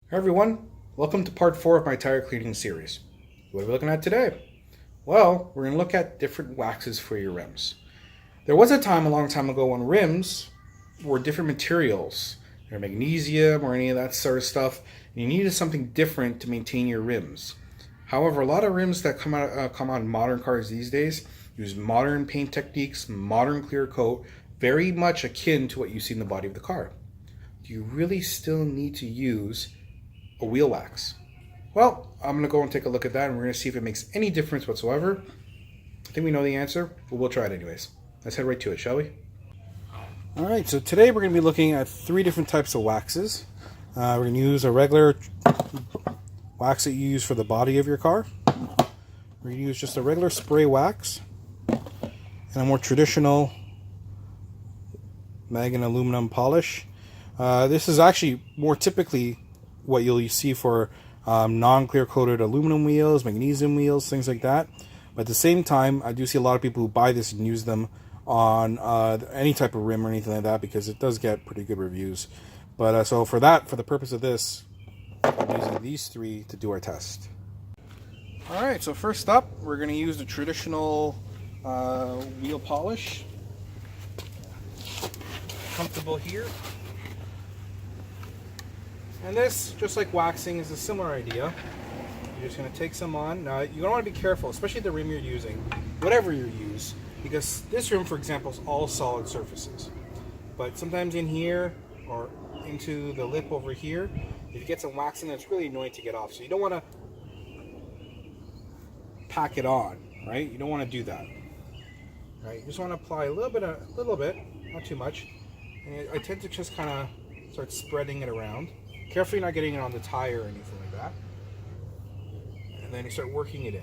Hi everyone, welcome to part 4 of my tire cleaning series. What are we looking at today? Well, we're going to look at different waxes for your rims. There was a time a long time ago when rims were different materials. They're magnesium or any of that sort of stuff. And you needed something different to maintain your rims. However, a lot of rims that come out in modern cars these days use modern paint techniques, modern clear coat, very much akin to what you see in the body of the car. Do you really still need to use a wheel wax? Well, I'm going to go and take a look at that, and we're going to see if it makes any difference whatsoever. I think we know the answer, but we'll try it anyways. Let's head right to it, shall we? Alright, so today we're going to be looking at 3 different types of waxes. We're going to use a regular wax that you use for the body of your car. We're going to use just a regular spray wax, and a more traditional mag and aluminum polish. This is actually more typically what you'll see for non-clear coated aluminum wheels, magnesium wheels, things like that. But at the same time, I do see a lot of people who buy this and use them on any type of rim or anything like that, because it does get pretty good reviews. But so for the purpose of this, I'm using these 3 to do our test. Alright, so first up, we're going to use the traditional wheel polish. Comfortable here. And this, just like waxing, is a similar idea. You're just going to take some on. Now, you don't want to be careful, especially the rim you're using, whatever you use, because this rim, for example, is all solid surfaces. But sometimes in here, or into the lip over here, if you get some wax in there, it's really annoying to get off. So you don't want to pack it on, right? You don't want to do that. Right? You just want to apply a little bit, not too much. And I tend to just kind of start spreading it around. Carefully not getting it on the tire or anything like that. And then you start working it in.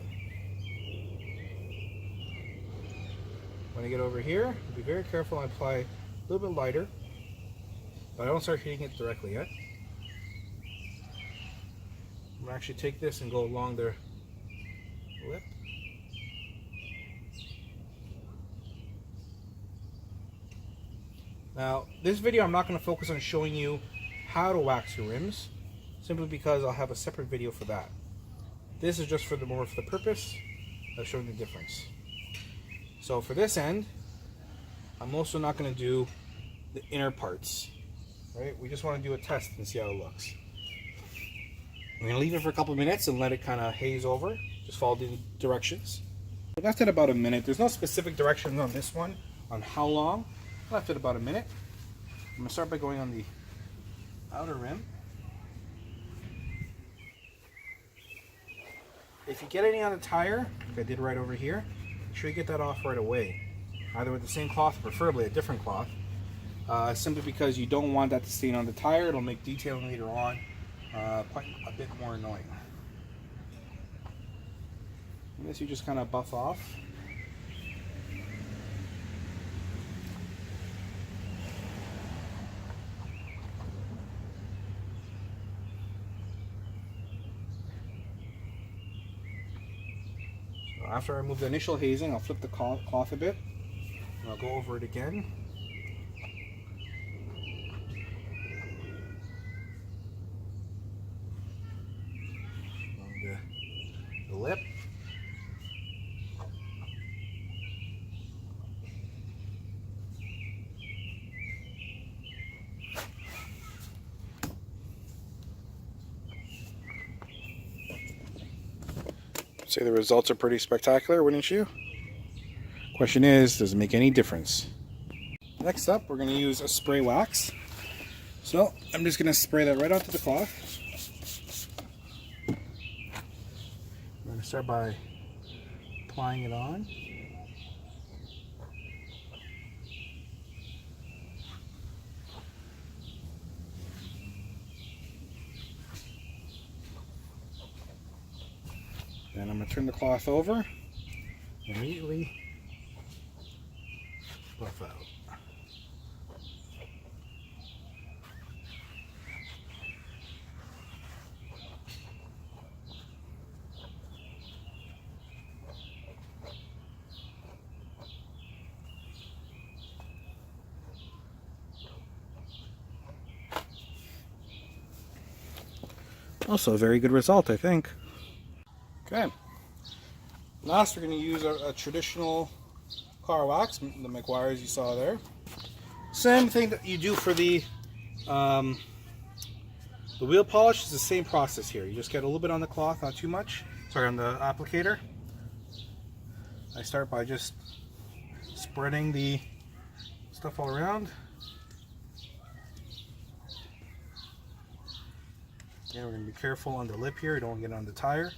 When I get over here, be very careful and apply a little bit lighter. But I don't start hitting it directly yet. I'm going to actually take this and go along their lip. Now, this video I'm not going to focus on showing you how to wax your rims, simply because I'll have a separate video for that. This is just for the purpose of showing the difference. So for this end, I'm also not going to do the inner parts. Right? We just want to do a test and see how it looks. We're going to leave it for a couple of minutes and let it kind of haze over. Just follow the directions. I left it about a minute. There's no specific directions on this one on how long. I left it about a minute. I'm going to start by going on the outer rim. If you get any on the tire, like I did right over here, make sure you get that off right away. Either with the same cloth, preferably a different cloth. Simply because you don't want that to stain on the tire. It'll make detailing later on quite a bit more annoying. And this you just kind of buff off. So after I remove the initial hazing, I'll flip the cloth a bit, and I'll go over it again. Along the lip. Say the results are pretty spectacular, wouldn't you? Question is, does it make any difference? Next up, we're going to use a spray wax. So I'm just going to spray that right onto the cloth. I'm going to start by applying it on. Then I'm going to turn the cloth over and immediately buff out. Also a very good result, I think. Okay. Last, we're going to use a traditional car wax, the McGuire's you saw there. Same thing that you do for the wheel polish is the same process here. You just get a little bit on the cloth, not too much. Sorry, on the applicator. I start by just spreading the stuff all around. Again, we're going to be careful on the lip here, you don't want to get on the tire.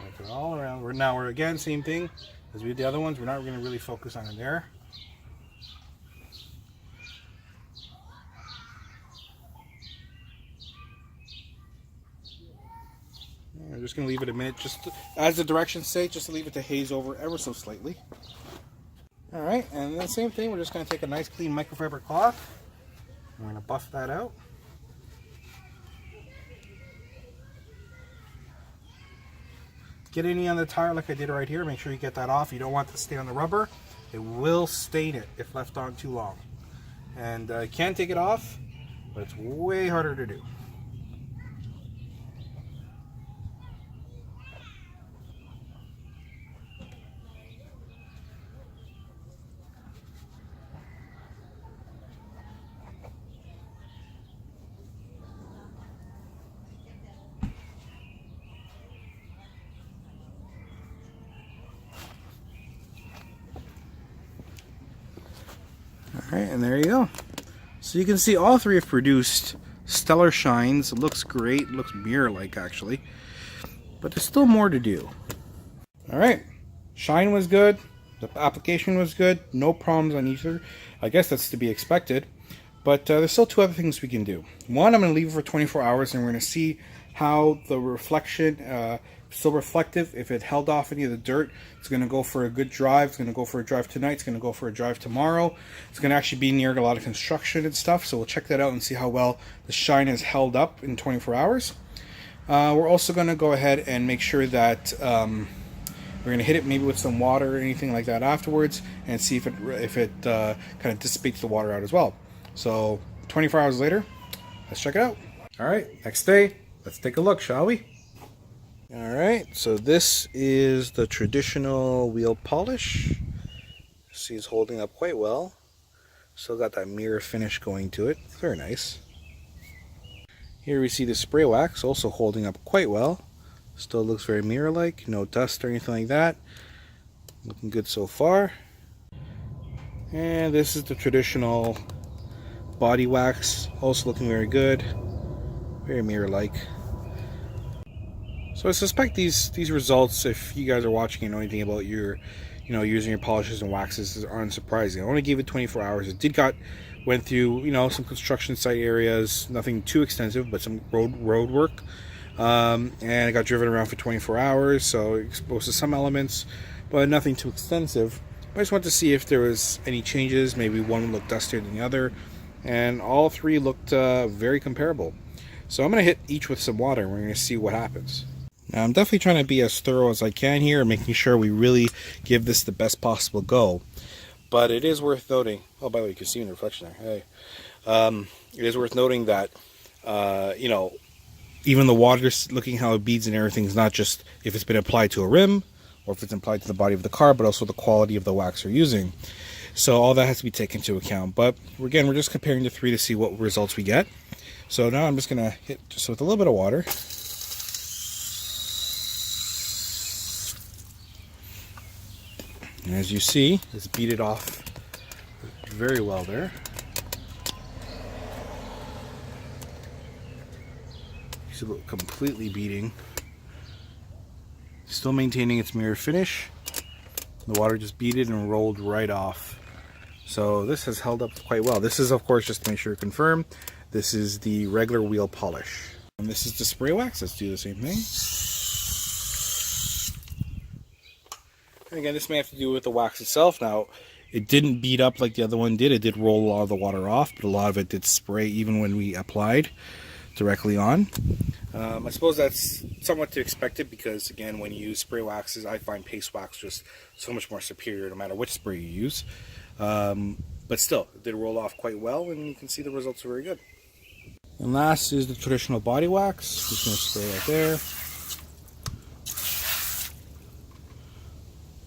Wipe it all around. Now we're again, same thing as we did the other ones. We're not going to really focus on it there. I'm just going to leave it a minute, just to, as the directions say, just to leave it to haze over ever so slightly. Alright, and then same thing, we're just going to take a nice clean microfiber cloth. I'm going to buff that out. Get any on the tire like I did right here, make sure you get that off. You don't want it to stay on the rubber. It will stain it if left on too long. And you can take it off, but it's way harder to do. Alright, and there you go. So you can see all three have produced stellar shines. It looks great. It looks mirror-like, actually. But there's still more to do. Alright, shine was good. The application was good. No problems on either. I guess that's to be expected. But there's still two other things we can do. One, I'm going to leave it for 24 hours and we're going to see how the reflection, still reflective. If it held off any of the dirt, it's going to go for a good drive. It's going to go for a drive tonight. It's going to go for a drive tomorrow. It's going to actually be near a lot of construction and stuff. So we'll check that out and see how well the shine is held up in 24 hours. We're also going to go ahead and make sure that we're going to hit it maybe with some water or anything like that afterwards and see if it kind of dissipates the water out as well. So 24 hours later, let's check it out. All right, next day, let's take a look, shall we? All right, so this is the traditional wheel polish. See, it's holding up quite well. Still got that mirror finish going to it. Very nice. Here we see the spray wax, also holding up quite well. Still looks very mirror-like, no dust or anything like that. Looking good so far. And this is the traditional body wax, also looking very good. Very mirror-like. So I suspect these results, if you guys are watching and know anything about your, using your polishes and waxes, are unsurprising. I only gave it 24 hours. It went through, some construction site areas, nothing too extensive, but some road work. And it got driven around for 24 hours, so exposed to some elements, but nothing too extensive. I just wanted to see if there was any changes. Maybe one looked dustier than the other, and all three looked very comparable. So I'm going to hit each with some water, and we're going to see what happens. Now, I'm definitely trying to be as thorough as I can here, making sure we really give this the best possible go. But it is worth noting, oh, by the way, you can see in the reflection there, hey. It is worth noting that, even the water, looking how it beads and everything, is not just if it's been applied to a rim, or if it's applied to the body of the car, but also the quality of the wax we're using. So all that has to be taken into account. But again, we're just comparing the three to see what results we get. So now I'm just going to hit just with a little bit of water. And as you see, it's beaded off very well there. It's completely beading. Still maintaining its mirror finish. The water just beaded and rolled right off. So this has held up quite well. This is, of course, just to make sure confirm, this is the regular wheel polish. And this is the spray wax. Let's do the same thing. And again, this may have to do with the wax itself. Now, It didn't beat up like the other one did. It did roll a lot of the water off, but a lot of it did spray even when we applied directly on. I suppose that's somewhat to expected because, again, when you use spray waxes, I find paste wax just so much more superior no matter which spray you use. But still, it did roll off quite well, and you can see the results are very good. And last is the traditional body wax. Just going to spray right there.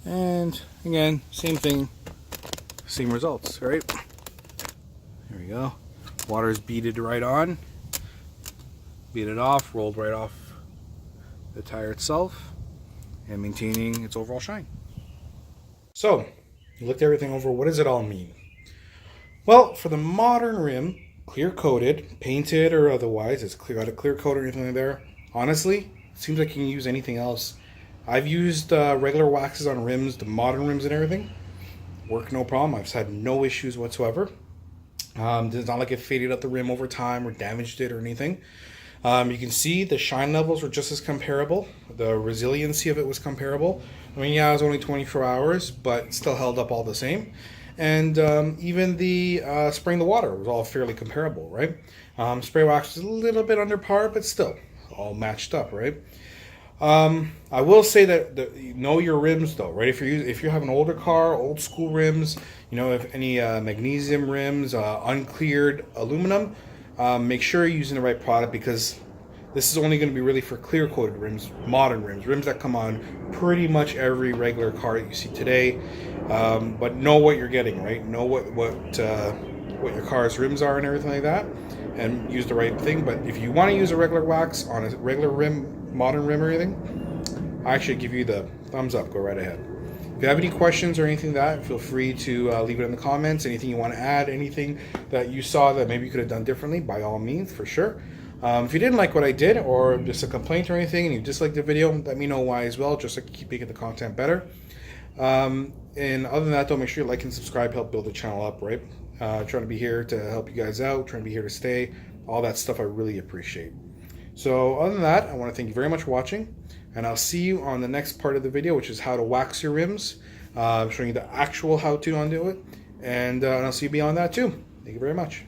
And again, same thing, same results, right? There we go. Water is beaded right on. Beat it off, rolled right off the tire itself, and maintaining its overall shine. So, you looked everything over. What does it all mean? Well, for the modern rim, clear coated, painted or otherwise, it's got a clear coat or anything like there. Honestly, it seems like you can use anything else. I've used regular waxes on rims, the modern rims and everything. Work no problem. I've had no issues whatsoever. It's not like it faded out the rim over time or damaged it or anything. You can see the shine levels were just as comparable. The resiliency of it was comparable. I mean, yeah, it was only 24 hours, but still held up all the same. And even the spraying the water was all fairly comparable, right? Spray wax was a little bit under par, but still all matched up, right? I will say that know your rims though, right? If you have an older car, old school rims, you know, if any magnesium rims, uncleared aluminum, make sure you're using the right product because this is only going to be really for clear coated rims, modern rims that come on pretty much every regular car that you see today. But know what you're getting, right? Know what your car's rims are and everything like that, and use the right thing. But if you want to use a regular wax on a regular rim, modern rim or anything, I actually give you the thumbs up. Go right ahead. If you have any questions or anything like that, feel free to leave it in the comments. Anything you want to add, anything that you saw that maybe you could have done differently, by all means, for sure. If you didn't like what I did, or just a complaint or anything, and you disliked the video, let me know why as well, just to keep making the content better. And other than that, though, make sure you like and subscribe, help build the channel up, right? Trying to be here to help you guys out, trying to be here to stay, all that stuff I really appreciate. So other than that, I want to thank you very much for watching, and I'll see you on the next part of the video, which is how to wax your rims, showing you the actual how-to undo it, and I'll see you beyond that too. Thank you very much.